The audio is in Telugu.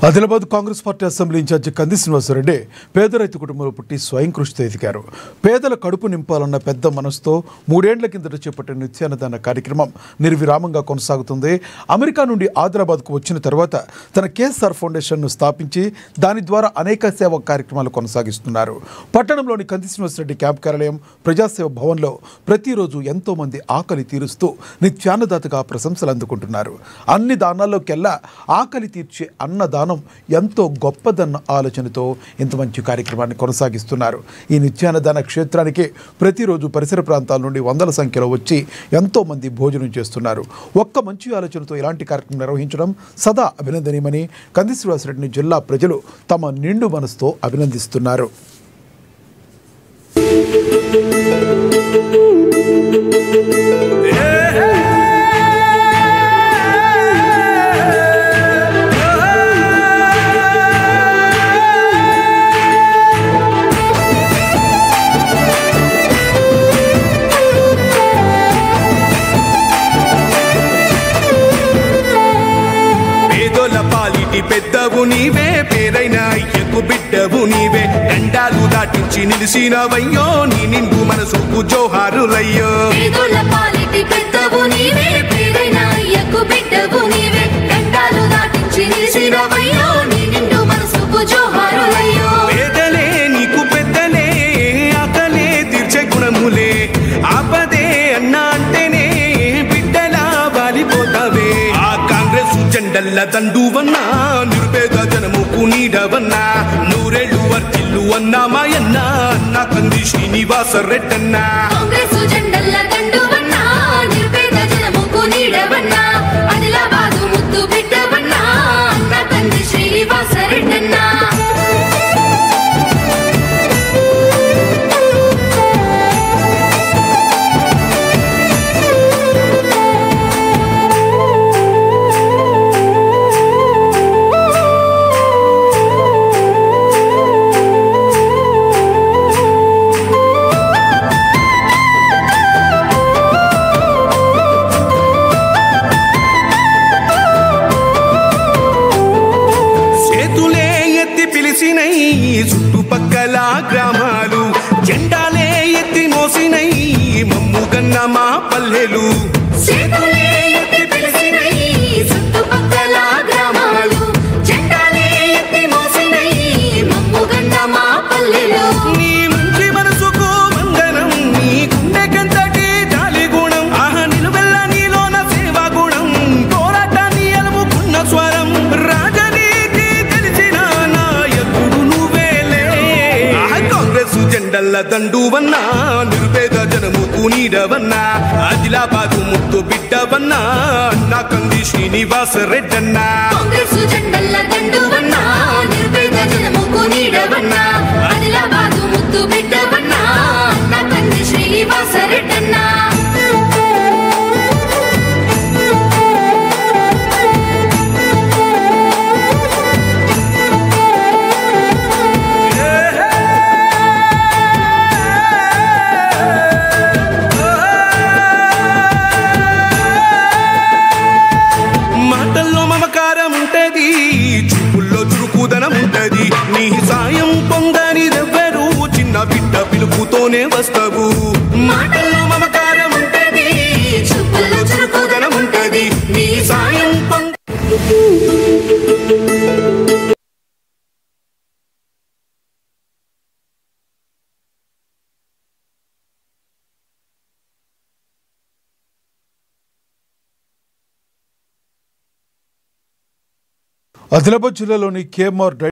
Adilabad Congress party assembly incharge Kandi Srinivasa Reddy పేద రైతు కుటుంబంలో పుట్టి స్వయం కృషితో ఎదిగారు. పేదల కడుపు నింపాలన్న పెద్ద మనసుతో 3 ఏళ్ల కిందట చేపట్టిన నిత్యాన్నదాన కార్యక్రమం నిర్విరామంగా కొనసాగుతుంది. అమెరికా నుండి ఆదిలాబాద్కు వచ్చిన తర్వాత తన కేఎస్ఆర్ ఫౌండేషన్ను స్థాపించి దాని ద్వారా అనేక సేవా కార్యక్రమాలు కొనసాగిస్తున్నారు. పట్టణంలోని కంది శ్రీనివాసరెడ్డి క్యాంప్ కార్యాలయం ప్రజాసేవ భవన్లో ప్రతిరోజు ఎంతో మంది ఆకలి తీరుస్తూ నిత్యాన్నదాతగా ప్రశంసలు అందుకుంటున్నారు. అన్ని దానాల్లోకెల్లా ఆకలి తీర్చే అన్నదానం ఎంతో గొప్పదన్న ఆలోచనతో ఇంత మంచి కార్యక్రమాన్ని కొనసాగిస్తున్నారు. ఈ నిత్యాన్నదాన క్షేత్రానికి ప్రతిరోజు పరిసర ప్రాంతాల నుండి వందల సంఖ్యలో వచ్చి ఎంతో మంది భోజనం చేస్తున్నారు. ఒక్క మంచి ఆలోచనతో ఇలాంటి కార్యక్రమం నిర్వహించడం సదా అభినందనీయమని కంది శ్రీనివాసరెడ్డిని జిల్లా ప్రజలు తమ నిండు మనసుతో అభినందిస్తున్నారు. పెద్దవు నీవే, పేరైన అయ్యకు బిడ్డవు నీవే, దండాలు దాటించి నిలిసినవయ్యో, నీ నిండు మనసుకు జోహారులయ్యో. పెద్దవు నీవే, పేరైన అయ్యకు బిడ్డవు నీవే, దండాలు దాటించి నిలిసినవయ్యో, నీ నిండు మనసుకు జోహారులయ్యో. పేదలే నీకు పెద్దలే, ఆకలే తీర్చే గుణములే, ఆపదే అన్నా అంటేనే బిడ్డలా వాలిపోతావే. ఆ కాంగ్రెస్ జెండల్ల దండువన్నా, నిరుపేద జనముకు నీడవన్నా, నూరేళ్లు వర్తిల్లు అన్నా మాయన్నా, అన్న కంది శ్రీనివాసరెడ్డన్నా. కాంగ్రెస్ జెండల్ల దండువన్నా, నిరుపేద జనముకు నీడవన్నా, ఆదిలాబాదు ముద్దు బిడ్డవన్నా, అన్న కంది శ్రీనివాసరెడ్డన్నా. చుట్టుపక్కల గ్రామాలు జెండాలే ఎత్తి మోసినై, మమ్ముగన్న మా పల్లెలు చుట్టుపక్కల గ్రామాలు జెండాలే ఎత్తి మోసినై, మమ్ముగన్న మా పల్లెలు. నీ మంచి మనసుకు వందనం, నీ గుండెకంతటి జాలి గుణం, ఆహా నిలువెల్ల నీలోన సేవా గుణం, పోరాటాన్ని అలుముకున్న స్వరం, రాజనీతి తెలిసిన నాయకుడు నువ్వేలే. కాంగ్రెస్ జెండల్ల దండువన్నా, నిరుపేద జనముకు నీడవన్నా, ఆదిలాబాదు ముద్దు బిడ్డవన్నా, అన్న కంది శ్రీనివాసరెడ్డన్నా. కాంగ్రెస్ జెండల్ల దండువన్నా, నిరుపేద జనముకు నీడవన్నా, ఆదిలాబాదు ముద్దు బిడ్డవన్నా, అన్న కంది శ్రీనివాసరెడ్డన్నా. చూపుల్లో చురుకుదనం ఉంటది, నీ సాయం పొందనిదెవ్వరు, చిన్న బిడ్డ పిలుపుతోనే వస్తావు. మాటల్లో మమకారం ఉంటది, చూపుల్లో చురుకుదనం ఉంటది, నీ సాయం ఆదిలాబాద్ జిల్లాలోని కేఎంఆర్